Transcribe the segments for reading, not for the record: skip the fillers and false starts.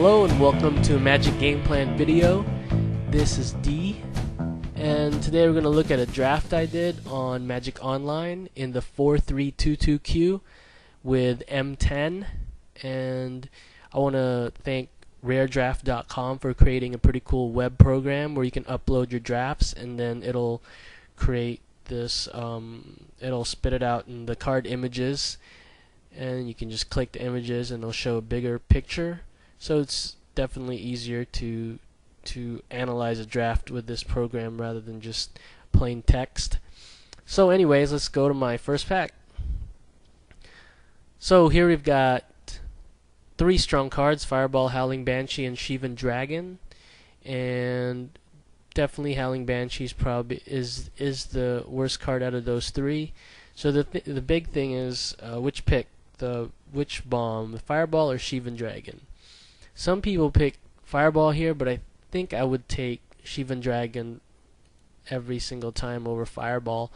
Hello and welcome to a Magic Game Plan video. This is D, and today we're going to look at a draft I did on Magic Online in the 4322 queue with M10, and I want to thank raredraft.com for creating a pretty cool web program where you can upload your drafts and then it'll create this, it'll spit it out in the card images, and you can just click the images and it'll show a bigger picture. So it's definitely easier to analyze a draft with this program rather than just plain text. So anyways, let's go to my first pack. So here we've got 3 strong cards: Fireball, Howling Banshee, and Shivan Dragon. And definitely Howling Banshee probably is the worst card out of those 3. So the big thing is which bomb, the Fireball or Shivan Dragon. Some people pick Fireball here, but I think I would take Shivan Dragon every single time over Fireball.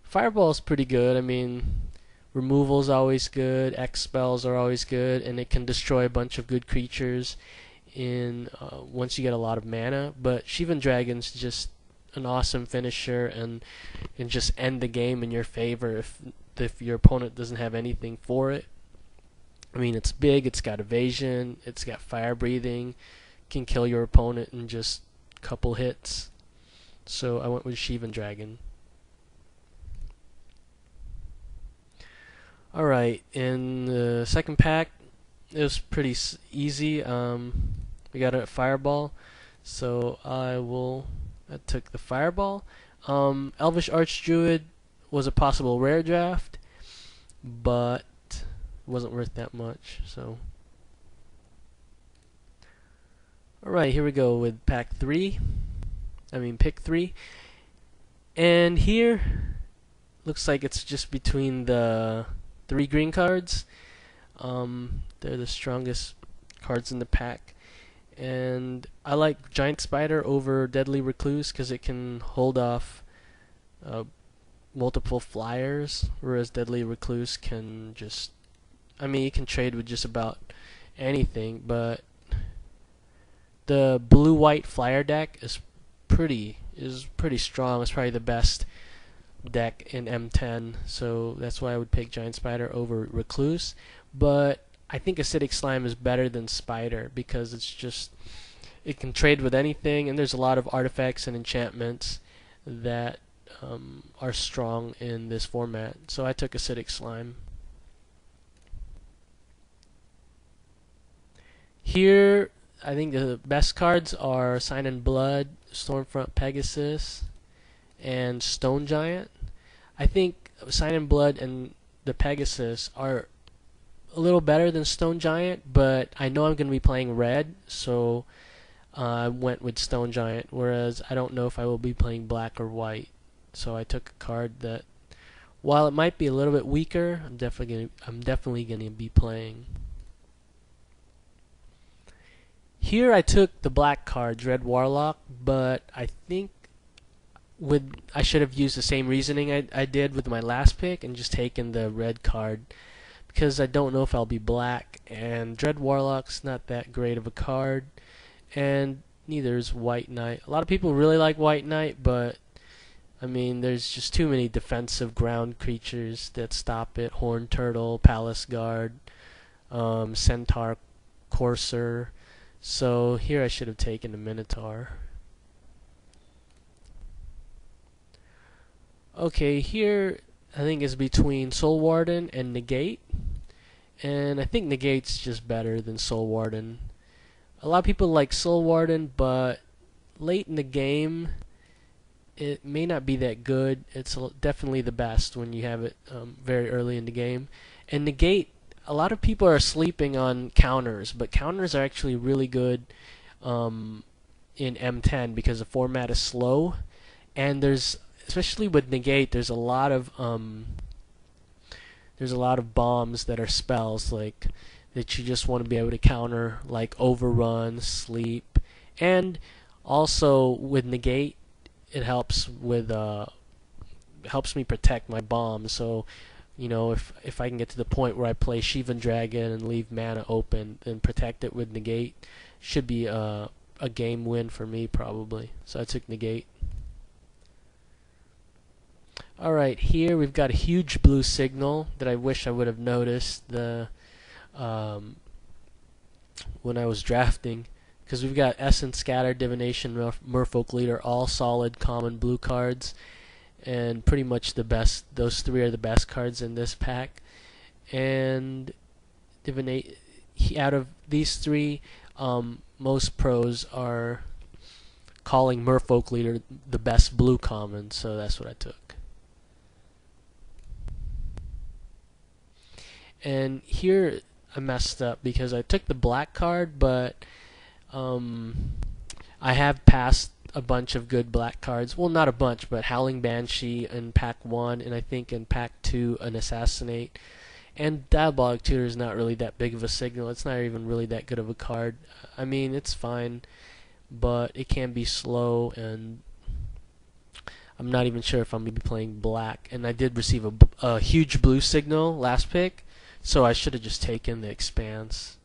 Fireball is pretty good. I mean, removal is always good, X spells are always good, and it can destroy a bunch of good creatures in once you get a lot of mana. But Shivan Dragon's just an awesome finisher and can just end the game in your favor if your opponent doesn't have anything for it. I mean, it's big, it's got evasion, it's got fire breathing, can kill your opponent in just a couple hits. So I went with Shivan Dragon. Alright, in the second pack, it was pretty easy. We got a Fireball, so I took the Fireball. Elvish Archdruid was a possible rare draft, but wasn't worth that much. So alright, here we go with pick 3, and here looks like it's just between the 3 green cards. They're the strongest cards in the pack, and I like Giant Spider over Deadly Recluse because it can hold off multiple flyers, whereas Deadly Recluse can just, I mean, you can trade with just about anything. But the blue-white flyer deck is pretty strong. It's probably the best deck in M10, so that's why I would pick Giant Spider over Recluse. But I think Acidic Slime is better than Spider because it can trade with anything, and there's a lot of artifacts and enchantments that are strong in this format. So I took Acidic Slime. Here, I think the best cards are Sign in Blood, Stormfront Pegasus, and Stone Giant. I think Sign in Blood and the Pegasus are a little better than Stone Giant, but I know I'm going to be playing red, so I went with Stone Giant, whereas I don't know if I will be playing black or white. So I took a card that, while it might be a little bit weaker, I'm definitely going to be playing. Here I took the black card, Dread Warlock, but I think I should have used the same reasoning I did with my last pick and just taken the red card, because I don't know if I'll be black, and Dread Warlock's not that great of a card, and neither is White Knight. A lot of people really like White Knight, but I mean, there's just too many defensive ground creatures that stop it. Horn Turtle, Palace Guard, Centaur, Courser. So here I should have taken the Minotaur. Okay, here I think is between Soul Warden and Negate, and I think Negate's just better than Soul Warden. A lot of people like Soul Warden, but late in the game it may not be that good. It's definitely the best when you have it very early in the game. And Negate, a lot of people are sleeping on counters, but counters are actually really good in M10 because the format is slow, and especially with Negate, there's a lot of bombs that are spells like that you just want to be able to counter, like Overrun, Sleep, and also with Negate, it helps me protect my bombs. So You know, if I can get to the point where I play Shivan Dragon and leave mana open and protect it with negate, should be a game win for me probably. So I took negate. Alright, here we've got a huge blue signal that I wish I would have noticed when I was drafting, because we've got Essence, Scatter, Divination, Merfolk Leader, all solid common blue cards, and pretty much the best. Those three are the best cards in this pack. And out of these three, most pros are calling Merfolk Leader the best blue common, so that's what I took. And here I messed up because I took the black card, but I have passed a bunch of good black cards. Well, not a bunch, but Howling Banshee in pack 1, and I think in pack 2 an Assassinate. And Diabolic Tutor is not really that big of a signal. It's not even really that good of a card. I mean, it's fine, but it can be slow, and I'm not even sure if I'm going to be playing black. And I did receive a huge blue signal last pick, so I should have just taken the Expanse.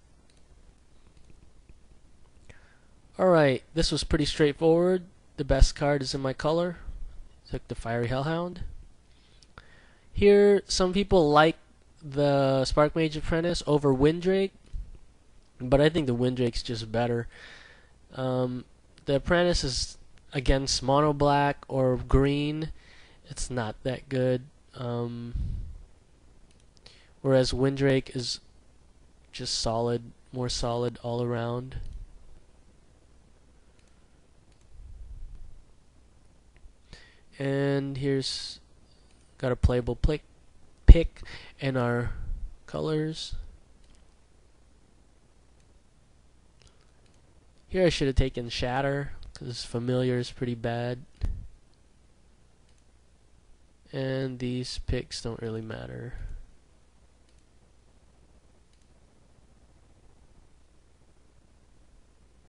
Alright, this was pretty straightforward. The best card is in my color. Took the Fiery Hellhound. Here, some people like the Spark Mage Apprentice over Windrake, but I think the Windrake's just better. The Apprentice is against mono black or green. It's not that good. Whereas Windrake is just solid, more solid all around. And here's got a playable pick and our colors. Here I should have taken Shatter because Familiar is pretty bad. And these picks don't really matter.